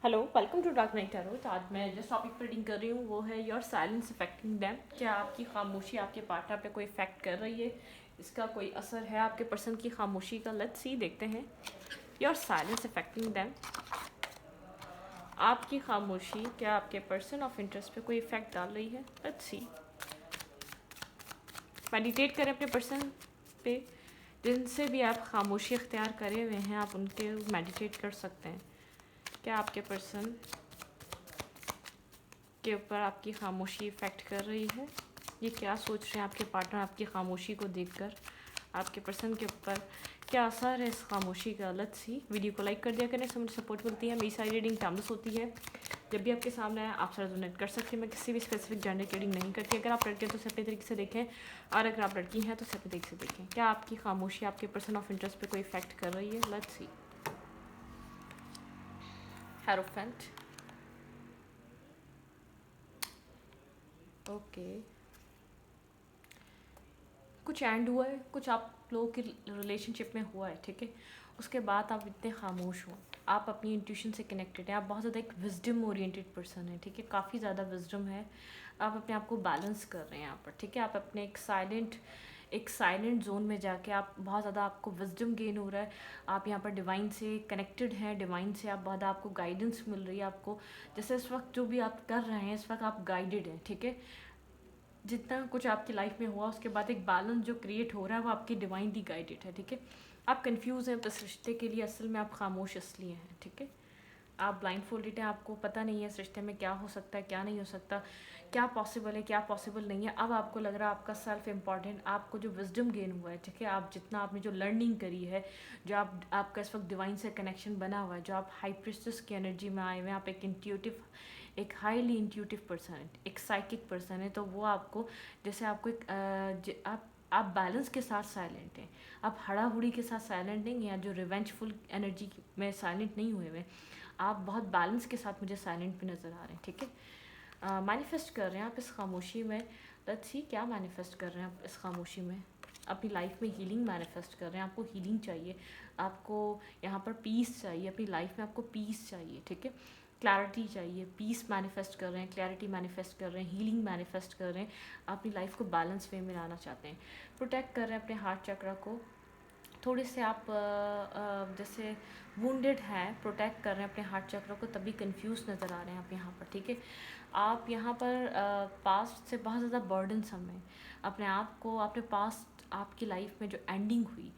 Hello, welcome to dark night tarot. आज मैं जिस टॉपिक पर रीडिंग कर रही हूँ वो है योर साइलेंस अफेक्टिंग देम। क्या आपकी खामोशी आपके पार्टनर पे कोई इफेक्ट कर रही है? इसका कोई असर है आपके पर्सन की खामोशी का? लेट्स सी, देखते हैं। योर साइलेंस अफेक्टिंग देम, आपकी खामोशी क्या आपके पर्सन ऑफ इंटरेस्ट पे कोई इफेक्ट डाल रही है? Let's see. मेडिटेट करें अपने पर्सन पे, जिनसे भी आप खामोशी अख्तियार करे हुए हैं आप उनके मेडिटेट कर सकते हैं। क्या आपके पर्सन के ऊपर आपकी खामोशी इफ़ेक्ट कर रही है? ये क्या सोच रहे हैं आपके पार्टनर आपकी खामोशी को देखकर? आपके पर्सन के ऊपर क्या असर है इस खामोशी का? Let's see. वीडियो को लाइक कर दिया करें, मुझे सपोर्ट मिलती है। मेरी सारी रीडिंग टाइमलेस होती है। जब भी आपके सामने आए आप सारा डोनेट कर सकते हैं। मैं किसी भी स्पेसिफिक जेंडर की रीडिंग नहीं करती। अगर आप लड़के हैं तो उसे अपने तरीके से देखें, और अगर आप लड़की हैं तो उसे अपने तरीके से देखें। क्या आपकी खामोशी आपके पर्सन ऑफ इंटरेस्ट पे कोई इफेक्ट कर रही है? Let's see. Hierophant, okay. कुछ एंड हुआ है, कुछ आप लोगों की रिलेशनशिप में हुआ है, ठीक है। उसके बाद आप इतने खामोश हो, आप अपनी इंट्यूशन से कनेक्टेड हैं, आप बहुत ज़्यादा एक विजडम ओरिएंटेड पर्सन है, ठीक है। काफ़ी ज़्यादा विजडम है, आप अपने आप को बैलेंस कर रहे हैं यहाँ पर, ठीक है। आप अपने एक साइलेंट जोन में जाके आप बहुत ज़्यादा आपको विजडम गेन हो रहा है। आप यहाँ पर डिवाइन से कनेक्टेड हैं, डिवाइन से आप बहुत आपको गाइडेंस मिल रही है आपको। जैसे इस वक्त जो भी आप कर रहे हैं इस वक्त आप गाइडेड हैं, ठीक है। जितना कुछ आपकी लाइफ में हुआ उसके बाद एक बैलेंस जो क्रिएट हो रहा है वो आपकी डिवाइनली गाइडेड है, ठीक है। आप कंफ्यूज हैं इस रिश्ते के लिए, असल में आप खामोश इसलिए हैं, ठीक है। आप ब्लाइंड फोल्डेड हैं, आपको पता नहीं है इस रिश्ते में क्या हो सकता है क्या नहीं हो सकता, क्या पॉसिबल है क्या पॉसिबल नहीं है। अब आपको लग रहा है आपका सेल्फ इम्पॉर्टेंट, आपको जो विजडम गेन हुआ है, ठीक है। आप जितना आपने जो लर्निंग करी है, जो आपका इस वक्त डिवाइन से कनेक्शन बना हुआ है, जो आप हाई प्रिस्टेस की एनर्जी में आए हुए हैं, आप एक हाईली इंट्यूटिव पर्सन है, एक साइकिक पर्सन है। तो वो आपको जैसे आपको आप बैलेंस के साथ साइलेंट हैं, आप हड़ाहुड़ी के साथ साइलेंट नहीं हैं, या जो रिवेंजफुल एनर्जी में साइलेंट नहीं हुए हुए, आप बहुत बैलेंस के साथ मुझे साइलेंट भी नज़र आ रहे हैं, ठीक है। मैनिफेस्ट कर रहे हैं आप इस खामोशी में। लेट्स सी क्या मैनिफेस्ट कर रहे हैं आप इस खामोशी में। अपनी लाइफ में हीलिंग मैनिफेस्ट कर रहे हैं, आपको हीलिंग चाहिए, आपको यहाँ पर पीस चाहिए, अपनी लाइफ में आपको पीस चाहिए, ठीक है। क्लैरिटी चाहिए, पीस मैनिफेस्ट कर रहे हैं, क्लैरिटी मैनिफेस्ट कर रहे हैं, हीलिंग मैनिफेस्ट कर रहे हैं। अपनी लाइफ को बैलेंस वे में लाना चाहते हैं। प्रोटेक्ट कर रहे हैं अपने हार्ट चक्र को। थोड़े से आप जैसे वुंडेड हैं, प्रोटेक्ट कर रहे हैं अपने हार्ट चक्र को, तभी कंफ्यूज नज़र आ रहे हैं आप यहाँ पर, ठीक है। आप यहाँ पर पास्ट से बहुत ज़्यादा बर्डन समय अपने आप को, अपने पास्ट आपकी लाइफ में जो एंडिंग हुई,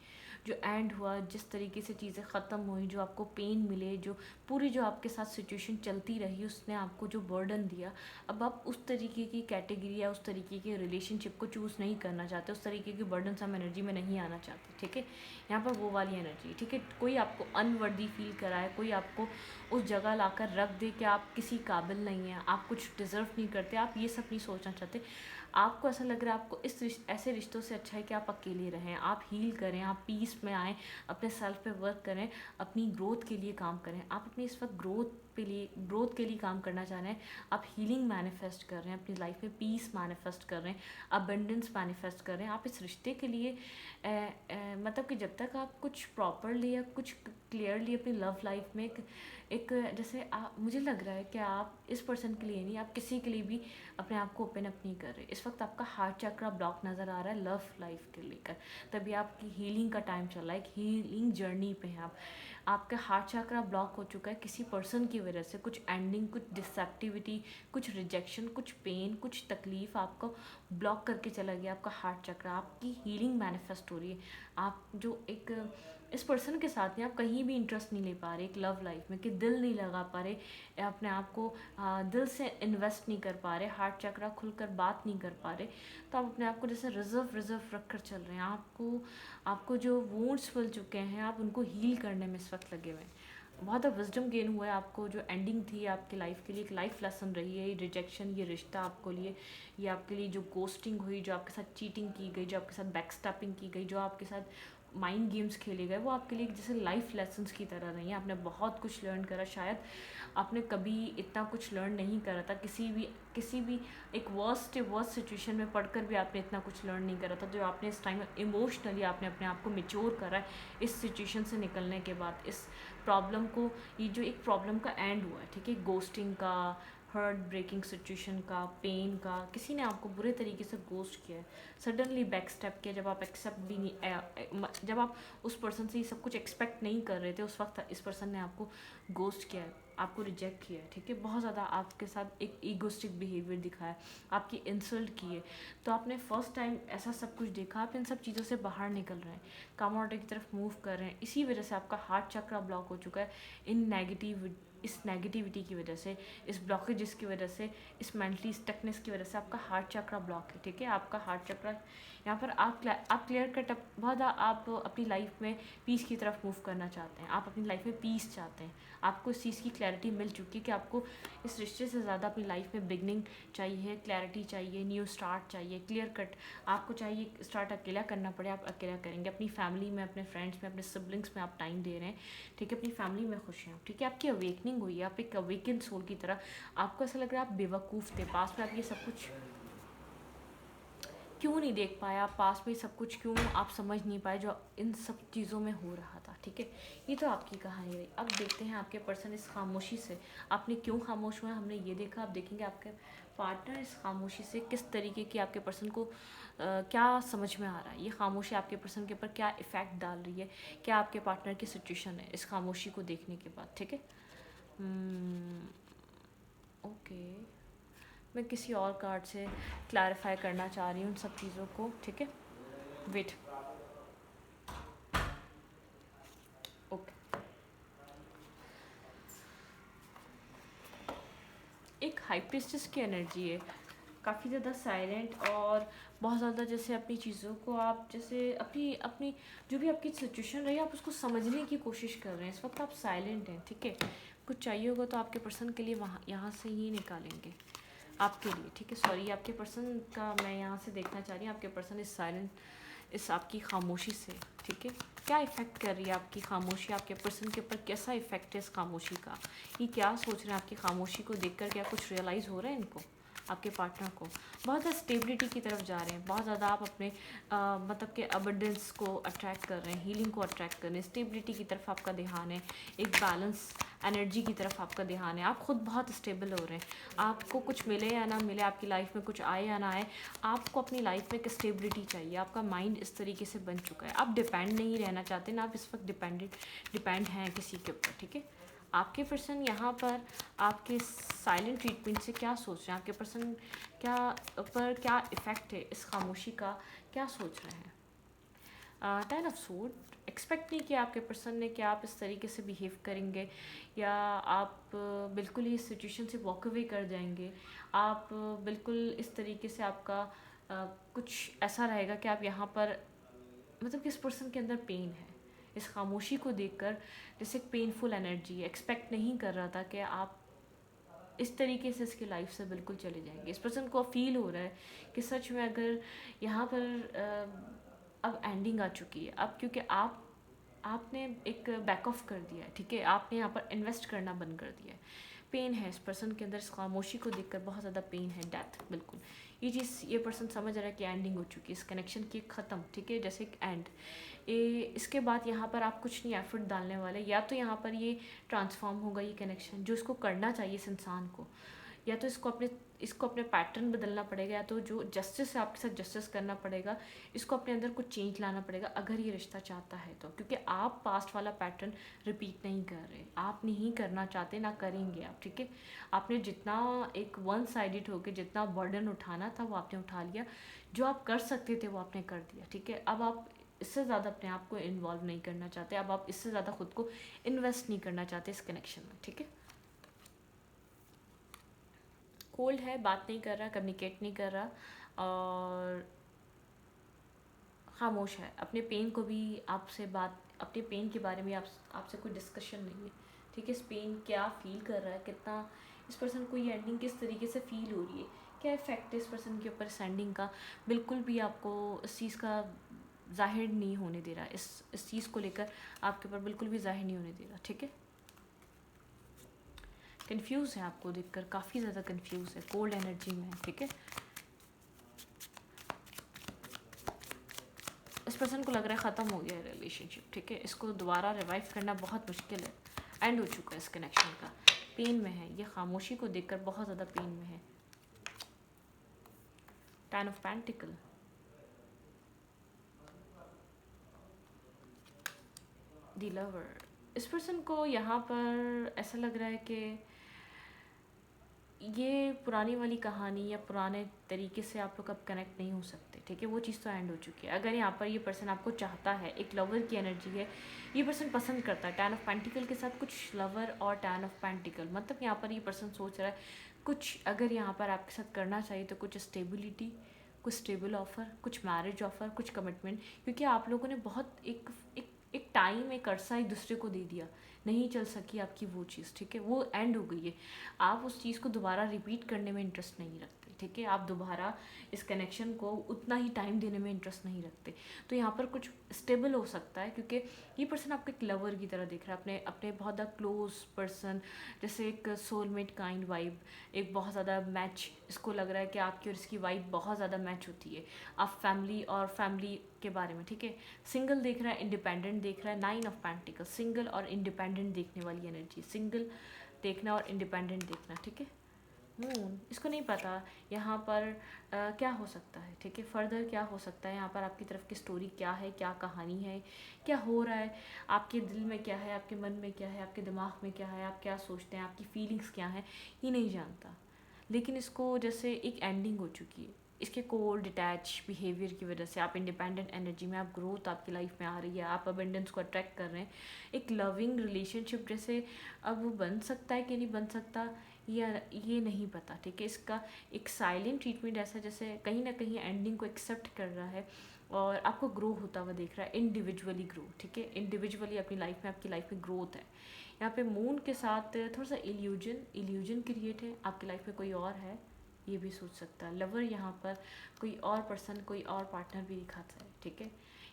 जो एंड हुआ, जिस तरीके से चीज़ें ख़त्म हुई, जो आपको पेन मिले, जो पूरी जो आपके साथ सिचुएशन चलती रही, उसने आपको जो बर्डन दिया, अब आप उस तरीके की कैटेगरी या उस तरीके के रिलेशनशिप को चूज़ नहीं करना चाहते, उस तरीके की बर्डन सम एनर्जी में नहीं आना चाहते, ठीक है। यहाँ पर वो वाली एनर्जी, ठीक है। कोई आपको अनवर्दी फील कराए, कोई आपको उस जगह लाकर रख दे कि आप किसी काबिल नहीं हैं, आप कुछ डिज़र्व नहीं करते, आप ये सब नहीं सोचना चाहते। आपको ऐसा लग रहा है आपको ऐसे रिश्तों से अच्छा है कि आप अकेले रहें, आप हील करें, आप पीस में आएँ, अपने सेल्फ पे वर्क करें, अपनी ग्रोथ के लिए काम करें। आप अपनी इस वक्त ग्रोथ के लिए काम करना चाह रहे हैं। आप हीलिंग मैनिफेस्ट कर रहे हैं, अपनी लाइफ में पीस मैनिफेस्ट कर रहे हैं, अबंडेंस मैनिफेस्ट कर रहे हैं। आप इस रिश्ते के लिए मतलब कि जब तक आप कुछ प्रॉपरली या कुछ क्लियरली अपनी लव लाइफ में एक जैसे मुझे लग रहा है कि आप इस पर्सन के लिए नहीं, आप किसी के लिए भी अपने आप को ओपन अप नहीं कर रहे। इस वक्त आपका हार्ट चक्र ब्लॉक नज़र आ रहा है लव लाइफ के लेकर, तभी आपकी हीलिंग का टाइम चल रहा है, एक हीलिंग जर्नी पे हैं आप। आपका हार्ट चक्र ब्लॉक हो चुका है किसी पर्सन की वजह से, कुछ एंडिंग, कुछ डिसेप्टिविटी, कुछ रिजेक्शन, कुछ पेन, कुछ तकलीफ आपको ब्लॉक करके चला गया आपका हार्ट चक्र। आपकी हीलिंग मैनिफेस्ट हो रही है। आप जो एक इस पर्सन के साथ में आप कहीं भी इंटरेस्ट नहीं ले पा रहे एक लव लाइफ में, कि दिल नहीं लगा पा रहे, अपने आप को दिल से इन्वेस्ट नहीं कर पा रहे, हार्ट चक्रा खुलकर बात नहीं कर पा रहे, तो आप अपने आप को जैसे रिजर्व रख कर चल रहे हैं। आपको जो वुंड्स मिल चुके हैं आप उनको हील करने में इस वक्त लगे हुए हैं। बहुत विजडम गेन हुआ है आपको। जो एंडिंग थी आपकी लाइफ के लिए एक लाइफ लेसन रही है, ये रिजेक्शन, ये रिश्ता आपको लिए, ये आपके लिए जो गोस्टिंग हुई, जो आपके साथ चीटिंग की गई, जो आपके साथ बैकस्टैपिंग की गई, जो आपके साथ माइंड गेम्स खेले गए वो आपके लिए जैसे लाइफ लेसन्स की तरह रही हैं। आपने बहुत कुछ लर्न करा, शायद आपने कभी इतना कुछ लर्न नहीं करा था, किसी भी एक वर्स्ट सिचुएशन में पढ़कर भी आपने इतना कुछ लर्न नहीं करा था जो आपने इस टाइम इमोशनली आपने अपने आप को मेच्योर करा है इस सिचुएशन से निकलने के बाद। इस प्रॉब्लम को, ये जो एक प्रॉब्लम का एंड हुआ है, ठीक है, गोस्टिंग का, हर्ट ब्रेकिंग सिचुएशन का, पेन का, किसी ने आपको बुरे तरीके से गोस्ट किया है, सडनली बैक स्टेप किया, जब आप एक्सेप्ट भी नहीं, जब आप उस पर्सन से ये सब कुछ एक्सपेक्ट नहीं कर रहे थे, उस वक्त इस पर्सन ने आपको गोस्ट किया है, आपको रिजेक्ट किया है, ठीक है, बहुत ज़्यादा आपके साथ एक ईगोस्टिक बिहेवियर दिखाया, आपकी इंसल्ट की है। तो आपने फर्स्ट टाइम ऐसा सब कुछ देखा, आप इन सब चीज़ों से बाहर निकल रहे हैं, काम ऑर्डर की तरफ मूव कर रहे हैं। इसी वजह से आपका हार्ट चक्र ब्लॉक हो चुका है, इस नेगेटिविटी की वजह से, इस ब्लॉकेजेस की वजह से, इस मेंटली स्टकनेस की वजह से आपका हार्ट चक्र ब्लॉक है, ठीक है। आपका हार्ट चक्र यहाँ पर आप क्लियर कट बहुत आप अपनी लाइफ में पीस की तरफ मूव करना चाहते हैं, आप अपनी लाइफ में पीस चाहते हैं, आपको इस चीज़ की क्लैरिटी मिल चुकी है कि आपको इस रिश्ते से ज़्यादा अपनी लाइफ में बिगनिंग चाहिए, क्लैरिटी चाहिए, न्यू स्टार्ट चाहिए, क्लियर कट आपको चाहिए। स्टार्ट अकेला करना पड़े आप अकेला करेंगे, अपनी फैमिली में, अपने फ्रेंड्स में, अपने सिबलिंग्स में आप टाइम दे रहे हैं, ठीक है, अपनी फैमिली में खुश हैं, ठीक है, आपकी अवेकनिंग हुई है, आप एक अवेकन सोल की तरह। आपको ऐसा लग रहा है आप बेवकूफ़ थे, पास में आप ये सब कुछ क्यों नहीं देख पाया, पास में सब कुछ क्यों आप समझ नहीं पाए जो इन सब चीज़ों में हो रहा था, ठीक है। ये तो आपकी कहानी रही। अब देखते हैं आपके पर्सन इस खामोशी से, आपने क्यों खामोश हुआ, हमने ये देखा। अब देखेंगे आपके पार्टनर इस खामोशी से किस तरीके की आपके पर्सन को क्या समझ में आ रहा है, ये खामोशी आपके पर्सन के ऊपर क्या इफ़ेक्ट डाल रही है, क्या आपके पार्टनर की सिचुएशन है इस खामोशी को देखने के बाद, ठीक है। ओके, मैं किसी और कार्ड से क्लैरिफाई करना चाह रही हूँ उन सब चीज़ों को, ठीक है। वेट, ओके, एक हाई प्रीस्टेस की एनर्जी है, काफ़ी ज़्यादा साइलेंट और बहुत ज़्यादा जैसे अपनी चीज़ों को आप जैसे अपनी अपनी जो भी आपकी सिचुएशन रही है आप उसको समझने की कोशिश कर रहे हैं। इस वक्त आप साइलेंट हैं, ठीक है। कुछ चाहिए होगा तो आपके पर्सन के लिए वहाँ यहाँ से ही निकालेंगे आपके लिए, ठीक है। सॉरी, आपके पर्सन का मैं यहाँ से देखना चाह रही हूँ, आपके पर्सन इस साइलेंट, इस आपकी खामोशी से, ठीक है, क्या इफ़ेक्ट कर रही है आपकी खामोशी, आपके पर्सन के ऊपर कैसा इफ़ेक्ट है इस खामोशी का, ये क्या सोच रहे हैं आपकी खामोशी को देखकर, क्या कुछ रियलाइज़ हो रहा है इनको, आपके पार्टनर को। बहुत ज़्यादा स्टेबिलिटी की तरफ जा रहे हैं, बहुत ज़्यादा आप अपने मतलब के अबंडेंस को अट्रैक्ट कर रहे हैं, हीलिंग को अट्रैक्ट कर रहे हैं, स्टेबिलिटी की तरफ आपका ध्यान है, एक बैलेंस एनर्जी की तरफ आपका ध्यान है। आप खुद बहुत स्टेबल हो रहे हैं, आपको कुछ मिले या ना मिले, आपकी लाइफ में कुछ आए या ना आए, आपको अपनी लाइफ में एक स्टेबिलिटी चाहिए। आपका माइंड इस तरीके से बन चुका है, आप डिपेंड नहीं रहना चाहते ना, आप इस वक्त डिपेंड हैं किसी के ऊपर, ठीक है। आपके पर्सन यहाँ पर आपके साइलेंट ट्रीटमेंट से क्या सोच रहे हैं, आपके पर्सन क्या इफ़ेक्ट है इस खामोशी का, क्या सोच रहे हैं। 10 ऑफ सूट, एक्सपेक्ट नहीं किया आपके पर्सन ने कि आप इस तरीके से बिहेव करेंगे, या आप बिल्कुल ही इस सिचुएशन से वॉक अवे कर जाएंगे, आप बिल्कुल इस तरीके से आपका कुछ ऐसा रहेगा कि आप यहाँ पर मतलब कि इस पर्सन के अंदर पेन है, इस खामोशी को देखकर जैसे एक पेनफुल एनर्जी है। एक्सपेक्ट नहीं कर रहा था कि आप इस तरीके से इसकी लाइफ से बिल्कुल चले जाएंगे। इस पर्सन को फील हो रहा है कि सच में अगर यहाँ पर अब एंडिंग आ चुकी है, अब क्योंकि आपने एक बैक ऑफ कर दिया है, ठीक है, आपने यहाँ पर इन्वेस्ट करना बंद कर दिया है। पेन है इस पर्सन के अंदर, इस खामोशी को देखकर बहुत ज़्यादा पेन है, डेथ, बिल्कुल ये चीज़ ये पर्सन समझ रहा है कि एंडिंग हो चुकी है इस कनेक्शन की, ख़त्म, ठीक है, जैसे एक एंड। इसके बाद यहाँ पर आप कुछ नहीं एफर्ट डालने वाले, या तो यहाँ पर ये ट्रांसफॉर्म होगा ये कनेक्शन जो इसको करना चाहिए इस इंसान को, या तो इसको अपने पैटर्न बदलना पड़ेगा, या तो जो जस्टिस है आपके साथ जस्टिस करना पड़ेगा, इसको अपने अंदर कुछ चेंज लाना पड़ेगा अगर ये रिश्ता चाहता है तो, क्योंकि आप पास्ट वाला पैटर्न रिपीट नहीं कर रहे, आप नहीं करना चाहते, ना करेंगे आप, ठीक है। आपने जितना एक वन साइडेड होकर जितना बर्डन उठाना था वो आपने उठा लिया, जो आप कर सकते थे वो आपने कर दिया, ठीक है। अब आप इससे ज़्यादा अपने आप को इन्वॉल्व नहीं करना चाहते, अब आप इससे ज़्यादा खुद को इन्वेस्ट नहीं करना चाहते इस कनेक्शन में, ठीक है। कोल्ड है, बात नहीं कर रहा, कम्युनिकेट नहीं कर रहा और खामोश है, अपने पेन को भी आपसे बात, अपने पेन के बारे में आपसे कोई डिस्कशन नहीं है, ठीक है। इस पेन क्या फील कर रहा है, कितना इस पर्सन को ये एंडिंग किस तरीके से फील हो रही है, क्या इफेक्ट है इस पर्सन के ऊपर इस एंडिंग का, बिल्कुल भी आपको इस चीज़ का ज़ाहिर नहीं होने दे रहा, इस चीज़ को लेकर आपके ऊपर बिल्कुल भी ज़ाहिर नहीं होने दे रहा, ठीक है। कंफ्यूज है, आपको देखकर काफ़ी ज़्यादा कंफ्यूज है, कोल्ड एनर्जी में है, ठीक है। इस पर्सन को लग रहा है ख़त्म हो गया है रिलेशनशिप, ठीक है। इसको दोबारा रिवाइव करना बहुत मुश्किल है, एंड हो चुका है इस कनेक्शन का, पेन में है ये, खामोशी को देखकर बहुत ज़्यादा पेन में है। 10 ऑफ पेंटिकल, द लवर। इस पर्सन को यहाँ पर ऐसा लग रहा है कि ये पुरानी वाली कहानी या पुराने तरीके से आप लोग अब कनेक्ट नहीं हो सकते, ठीक है। वो चीज़ तो एंड हो चुकी है। अगर यहाँ पर ये पर्सन आपको चाहता है, एक लवर की एनर्जी है, ये पर्सन पसंद करता है 10 ऑफ पेंटिकल के साथ कुछ लवर और 10 ऑफ पेंटिकल, मतलब यहाँ पर ये पर्सन सोच रहा है कुछ अगर यहाँ पर आपके साथ करना चाहिए तो कुछ स्टेबिलिटी, कुछ स्टेबल ऑफ़र, कुछ मैरिज ऑफ़र, कुछ कमिटमेंट, क्योंकि आप लोगों ने बहुत एक टाइम, एक अरसा एक दूसरे को दे दिया, नहीं चल सकी आपकी वो चीज़, ठीक है, वो एंड हो गई है। आप उस चीज़ को दोबारा रिपीट करने में इंटरेस्ट नहीं रखते, ठीक है। आप दोबारा इस कनेक्शन को उतना ही टाइम देने में इंटरेस्ट नहीं रखते। तो यहाँ पर कुछ स्टेबल हो सकता है, क्योंकि ये पर्सन आपको एक लवर की तरह देख रहा है, अपने अपने बहुत ज़्यादा क्लोज पर्सन, जैसे एक सोलमेट काइंड वाइब, एक बहुत ज़्यादा मैच। इसको लग रहा है कि आपकी और इसकी वाइब बहुत ज़्यादा मैच होती है। आप फैमिली के बारे में, ठीक है। सिंगल देख रहा है, इंडिपेंडेंट देख रहा है, 9 ऑफ पेंटिकल, सिंगल और इंडिपेंडेंट देखने वाली एनर्जी, सिंगल देखना और इंडिपेंडेंट देखना, ठीक है। मून, इसको नहीं पता यहाँ पर क्या हो सकता है, ठीक है, फर्दर क्या हो सकता है, यहाँ पर आपकी तरफ की स्टोरी क्या है, क्या कहानी है, क्या हो रहा है, आपके दिल में क्या है, आपके मन में क्या है, आपके दिमाग में क्या है, आप क्या सोचते हैं, आपकी फीलिंग्स क्या हैं, ये नहीं जानता। लेकिन इसको जैसे एक एंडिंग हो चुकी है, इसके कोल्ड डिटैच बिहेवियर की वजह से, आप इंडिपेंडेंट एनर्जी में, आप ग्रोथ आपकी लाइफ में आ रही है, आप अबेंडेंस को अट्रैक्ट कर रहे हैं, एक लविंग रिलेशनशिप जैसे अब वो बन सकता है कि नहीं बन सकता, या ये नहीं पता, ठीक है। इसका एक साइलेंट ट्रीटमेंट ऐसा जैसे कहीं ना कहीं एंडिंग को एक्सेप्ट कर रहा है और आपको ग्रो होता हुआ देख रहा है, इंडिविजुअली ग्रो, ठीक है। इंडिविजुअली अपनी लाइफ में, आपकी लाइफ में ग्रोथ है। यहाँ पे मून के साथ थोड़ा सा इल्यूजन क्रिएट है, आपकी लाइफ में कोई और है, ये भी सोच सकता है। लवर यहाँ पर कोई और पर्सन, कोई और पार्टनर भी दिखाता है, ठीक है।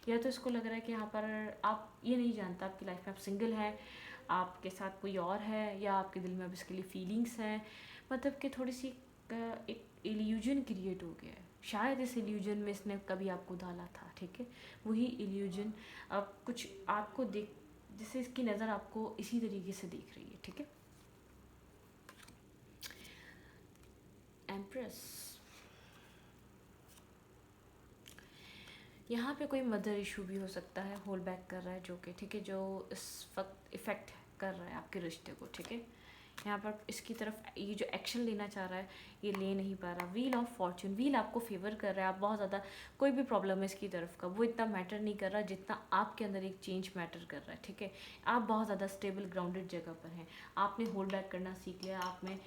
या तो इसको लग रहा है कि यहाँ पर आप ये नहीं जानता आपकी लाइफ में आप सिंगल हैं, आपके साथ कोई और है, या आपके दिल में अब इसके लिए फीलिंग्स हैं, मतलब कि थोड़ी सी एक इल्यूजन क्रिएट हो गया है। शायद इस इल्यूजन में इसने कभी आपको डाला था, ठीक है। वही इल्यूजन अब कुछ आपको देख, जैसे इसकी नज़र आपको इसी तरीके से देख रही है, ठीक है। एम्प्रेस, यहाँ पे कोई मदर इशू भी हो सकता है, होल्ड बैक कर रहा है, जो कि ठीक है, जो इस वक्त इफ़ेक्ट कर रहा है आपके रिश्ते को, ठीक है। यहाँ पर इसकी तरफ ये जो एक्शन लेना चाह रहा है ये ले नहीं पा रहा। व्हील ऑफ फॉर्च्यून, व्हील आपको फेवर कर रहा है, आप बहुत ज़्यादा, कोई भी प्रॉब्लम है इसकी तरफ का वो इतना मैटर नहीं कर रहा जितना आपके अंदर एक चेंज मैटर कर रहा है, ठीक है। आप बहुत ज़्यादा स्टेबल ग्राउंडेड जगह पर हैं, आपने होल्ड बैक करना सीख लिया, आपने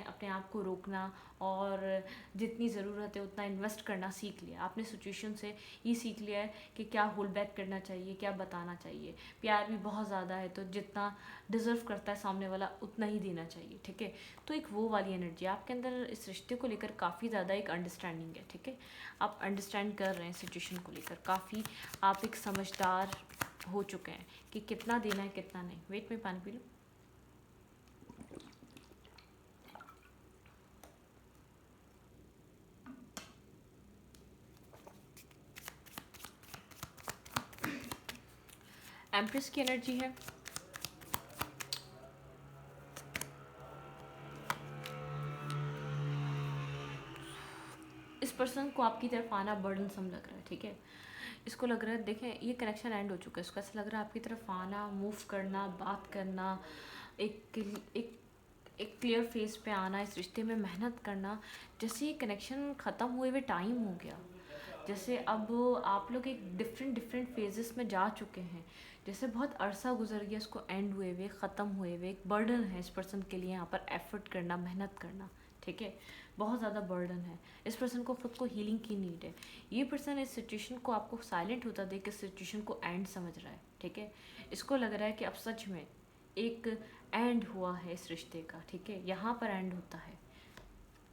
अपने आप को रोकना और जितनी ज़रूरत है उतना इन्वेस्ट करना सीख लिया। आपने सिचुएशन से ये सीख लिया है कि क्या होल्ड बैक करना चाहिए, क्या बताना चाहिए। प्यार भी बहुत ज़्यादा है तो जितना डिज़र्व करता है सामने वाला उतना ही देना चाहिए, ठीक है। तो एक वो वाली एनर्जी आपके अंदर इस रिश्ते को लेकर काफ़ी ज़्यादा एक अंडरस्टैंडिंग है, ठीक है। आप अंडरस्टैंड कर रहे हैं सिचुएशन को लेकर, काफ़ी आप एक समझदार हो चुके हैं कि कितना देना है कितना नहीं। वेट में पानी पी लो। एम्प्रेस की एनर्जी है, इस पर्सन को आपकी तरफ आना बर्डनसम लग रहा है, ठीक है। इसको लग रहा है, देखें ये कनेक्शन एंड हो चुका है, इसको ऐसा लग रहा है आपकी तरफ आना, मूव करना, बात करना, एक एक एक क्लियर फेस पे आना, इस रिश्ते में मेहनत करना। जैसे ये कनेक्शन ख़त्म हुए हुए टाइम हो गया, जैसे अब आप लोग एक डिफरेंट डिफरेंट फेजेस में जा चुके हैं, जैसे बहुत अरसा गुजर गया इसको एंड हुए हुए, ख़त्म हुए हुए। एक बर्डन है इस पर्सन के लिए यहाँ पर एफर्ट करना, मेहनत करना, ठीक है। बहुत ज़्यादा बर्डन है, इस पर्सन को खुद को हीलिंग की नीड है। ये पर्सन इस सिचुएशन को आपको साइलेंट होता देख के सिचुएशन को एंड समझ रहा है, ठीक है। इसको लग रहा है कि अब सच में एक एंड हुआ है इस रिश्ते का, ठीक है। यहाँ पर एंड होता है,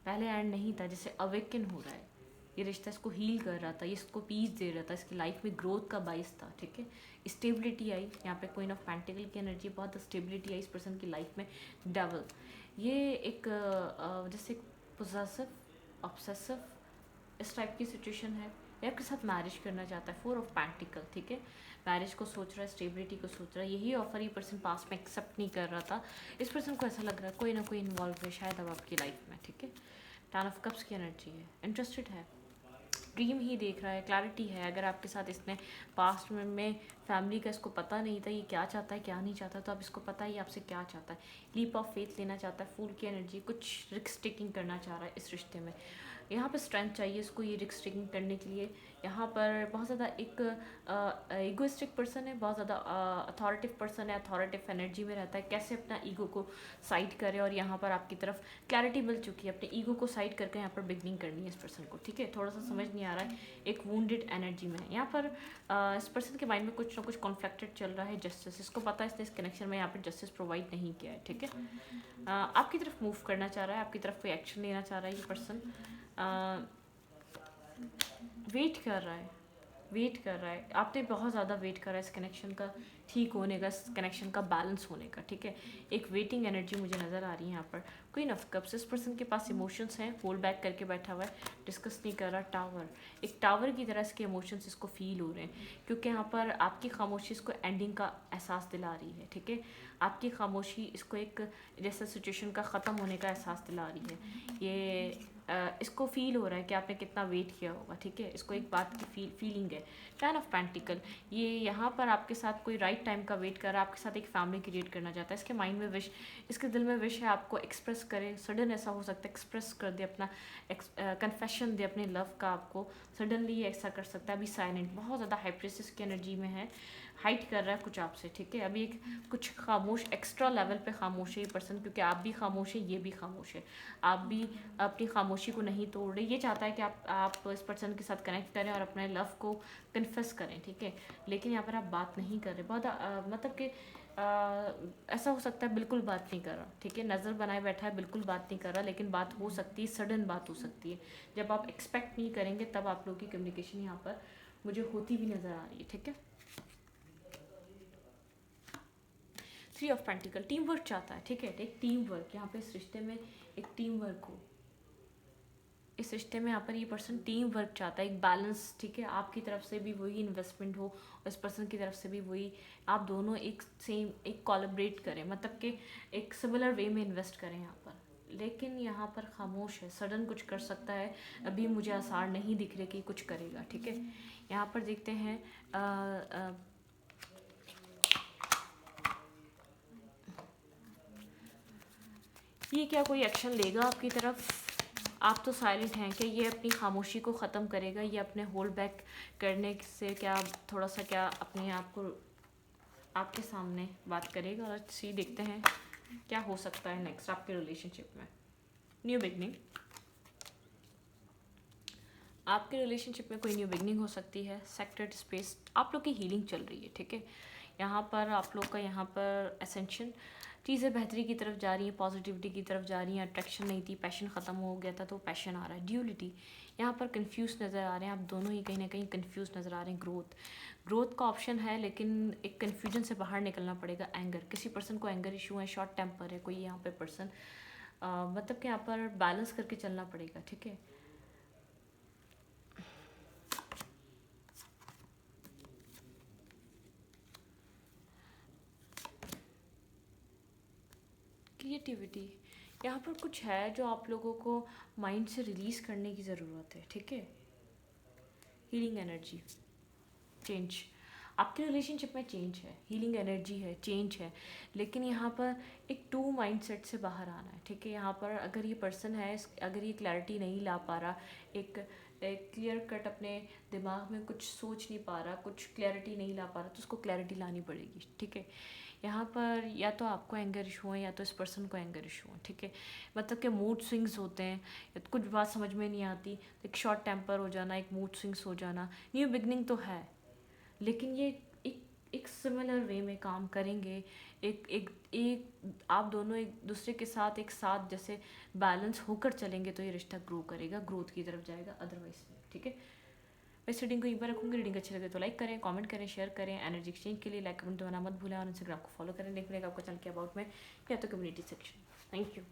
पहले एंड नहीं था, जैसे अवेकन हो रहा है, ये रिश्ता इसको हील कर रहा था, ये इसको पीस दे रहा था, इसकी लाइफ में ग्रोथ का बाइस था, ठीक है। स्टेबिलिटी आई, यहाँ पे क्वीन ऑफ पेंटिकल की एनर्जी, बहुत स्टेबिलिटी आई इस पर्सन की लाइफ में। डेवल, ये एक जैसे पोजेसिव, ऑब्सेसिव, इस टाइप की सिचुएशन है। ये आपके साथ मैरिज करना चाहता है, 4 ऑफ पेंटिकल, ठीक है। मैरिज को सोच रहा है, स्टेबिलिटी को सोच रहा है। यही ऑफर ये पर्सन पास में एक्सेप्ट नहीं कर रहा था। इस पर्सन को ऐसा लग रहा है कोई ना कोई इन्वॉल्व है शायद अब आपकी लाइफ में, ठीक है। 10 ऑफ कप्स की एनर्जी है, इंटरेस्टेड है, ड्रीम ही देख रहा है, क्लैरिटी है। अगर आपके साथ इसने पास्ट में फैमिली का इसको पता नहीं था ये क्या चाहता है क्या नहीं चाहता, तो अब इसको पता है ये आपसे क्या चाहता है। लीप ऑफ फेथ लेना चाहता है, फूल की एनर्जी, कुछ रिस्क टेकिंग करना चाह रहा है इस रिश्ते में। यहाँ पर स्ट्रेंथ चाहिए इसको ये रिस्क टेकिंग करने के लिए। यहाँ पर बहुत ज़्यादा एक ईगोइस्टिक पर्सन है, बहुत ज़्यादा अथॉरिटिव पर्सन है, अथॉरिटिव एनर्जी में रहता है, कैसे अपना ईगो को साइड करे। और यहाँ पर आपकी तरफ क्लैरिटी मिल चुकी है, अपने ईगो को साइड करके यहाँ पर बिगनिंग करनी है इस पर्सन को, ठीक है। थोड़ा सा समझ नहीं आ रहा है, एक वुंडेड एनर्जी में है यहाँ पर। इस पर्सन के माइंड में कुछ ना कुछ कॉन्फ्लिक्टेड चल रहा है। जस्टिस, इसको पता है इसने इस कनेक्शन में यहाँ पर जस्टिस प्रोवाइड नहीं किया है, ठीक है। आपकी तरफ मूव करना चाह रहा है, आपकी तरफ कोई एक्शन लेना चाह रहा है ये पर्सन। वेट कर रहा है, वेट कर रहा है, आपने बहुत ज़्यादा वेट करा है इस कनेक्शन का ठीक होने का, इस कनेक्शन का बैलेंस होने का, ठीक है। एक वेटिंग एनर्जी मुझे नज़र आ रही है यहाँ पर। क्वीन ऑफ कप्स, इस पर्सन के पास इमोशंस हैं, होल्ड बैक करके बैठा हुआ है, डिस्कस नहीं कर रहा। टावर, एक टावर की तरह इसके इमोशंस इसको फील हो रहे हैं, क्योंकि यहाँ पर आपकी खामोशी इसको एंडिंग का एहसास दिला रही है, ठीक है। आपकी खामोशी इसको एक जैसा सिचुएशन का ख़त्म होने का एहसास दिला रही है। ये इसको फील हो रहा है कि आपने कितना वेट किया होगा, ठीक है। इसको एक बात की फीलिंग है। 10 ऑफ पेंटिकल, ये यहाँ पर आपके साथ कोई राइट टाइम का वेट कर रहा है, आपके साथ एक फैमिली क्रिएट करना चाहता है। इसके माइंड में विश, इसके दिल में विश है आपको एक्सप्रेस करे, सडन ऐसा हो सकता है एक्सप्रेस कर दे, अपना कन्फेशन दे अपने लव का आपको, सडनली ऐसा कर सकता है। अभी साइलेंट, बहुत ज़्यादा हाइप्रेसिस की एनर्जी में है, हाइट कर रहा है कुछ आपसे, ठीक है। अभी एक कुछ खामोश, एक्स्ट्रा लेवल पे खामोश है ये पर्सन, क्योंकि आप भी खामोश है, ये भी खामोश है। आप भी अपनी खामोशी को नहीं तोड़ रहे। ये चाहता है कि आप इस पर्सन के साथ कनेक्ट करें और अपने लव को कन्फेस करें, ठीक है। लेकिन यहाँ पर आप बात नहीं कर रहे, बहुत मतलब कि ऐसा हो सकता है बिल्कुल बात नहीं कर रहा, ठीक है। नज़र बनाए बैठा है, बिल्कुल बात नहीं कर रहा, लेकिन बात हो सकती है, सडन बात हो सकती है। जब आप एक्सपेक्ट नहीं करेंगे तब आप लोगों की कम्युनिकेशन यहाँ पर मुझे होती भी नज़र आ रही है, ठीक है। 3 ऑफ पेंटिकल, टीम वर्क चाहता है, ठीक है। एक टीम वर्क यहाँ पे इस रिश्ते में, एक टीम वर्क हो इस रिश्ते में। यहाँ पर ये पर्सन टीम वर्क चाहता है, एक बैलेंस, ठीक है। आपकी तरफ से भी वही इन्वेस्टमेंट हो और इस पर्सन की तरफ से भी वही, आप दोनों एक सेम, एक कोलैबोरेट करें, मतलब कि एक सिमिलर वे में इन्वेस्ट करें यहाँ पर। लेकिन यहाँ पर खामोश है, सडन कुछ कर सकता है, अभी मुझे आसार नहीं दिख रहे कि कुछ करेगा, ठीक है। यहाँ पर देखते हैं ये क्या कोई एक्शन लेगा आपकी तरफ। आप तो साइलेंट हैं, क्या ये अपनी खामोशी को ख़त्म करेगा, ये अपने होल्ड बैक करने से क्या थोड़ा सा क्या अपने आप को आपके सामने बात करेगा। और सी देखते हैं क्या हो सकता है नेक्स्ट आपके रिलेशनशिप में। न्यू बिगनिंग, आपके रिलेशनशिप में कोई न्यू बिगनिंग हो सकती है। सेक्रेट स्पेस, आप लोग की हीलिंग चल रही है, ठीक है। यहाँ पर आप लोग का यहाँ पर एसेंशन, चीज़ें बेहतरी की तरफ जा रही हैं, पॉजिटिविटी की तरफ जा रही हैं। अट्रैक्शन नहीं थी, पैशन ख़त्म हो गया था तो पैशन आ रहा है। ड्यूलिटी, यहाँ पर कंफ्यूज नज़र आ रहे हैं, आप दोनों ही कहीं ना कहीं कंफ्यूज नज़र आ रहे हैं। ग्रोथ का ऑप्शन है, लेकिन एक कन्फ्यूजन से बाहर निकलना पड़ेगा। एंगर, किसी पर्सन को एंगर इशू है, शॉर्ट टेम्पर है कोई यहाँ पे पर्सन, मतलब कि यहाँ पर बैलेंस करके चलना पड़ेगा, ठीक है। क्रिएटिविटी, यहाँ पर कुछ है जो आप लोगों को माइंड से रिलीज़ करने की ज़रूरत है, ठीक है। हीलिंग एनर्जी, चेंज, आपके रिलेशनशिप में चेंज है, हीलिंग एनर्जी है, चेंज है, लेकिन यहाँ पर एक टू माइंडसेट से बाहर आना है, ठीक है। यहाँ पर अगर ये पर्सन है, अगर ये क्लैरिटी नहीं ला पा रहा, एक क्लियर कट अपने दिमाग में कुछ सोच नहीं पा रहा, कुछ क्लैरिटी नहीं ला पा रहा, तो उसको क्लैरिटी लानी पड़ेगी, ठीक है। यहाँ पर या तो आपको एंगर इशू है या तो इस पर्सन को एंगर इशू है, ठीक है। मतलब कि मूड स्विंग्स होते हैं, या तो कुछ बात समझ में नहीं आती, एक शॉर्ट टेम्पर हो जाना, एक मूड स्विंग्स हो जाना। न्यू बिगनिंग तो है, लेकिन ये एक एक सिमिलर वे में काम करेंगे, एक एक एक आप दोनों एक दूसरे के साथ एक साथ जैसे बैलेंस होकर चलेंगे तो ये रिश्ता ग्रो करेगा, ग्रोथ की तरफ जाएगा, अदरवाइज नहीं, ठीक है। मैं इस रीडिंग को यहीं पर रखूँगी। रीडिंग अच्छी लगे तो लाइक करें, कमेंट करें, शेयर करें। एनर्जी एक्सचेंज के लिए लाइक कमेंट दबाना मत भूलें और इंस्टाग्राम को फॉलो करें। लिंक मिलेगा आपको चैनल के अबाउट में या तो कम्युनिटी सेक्शन। Thank you.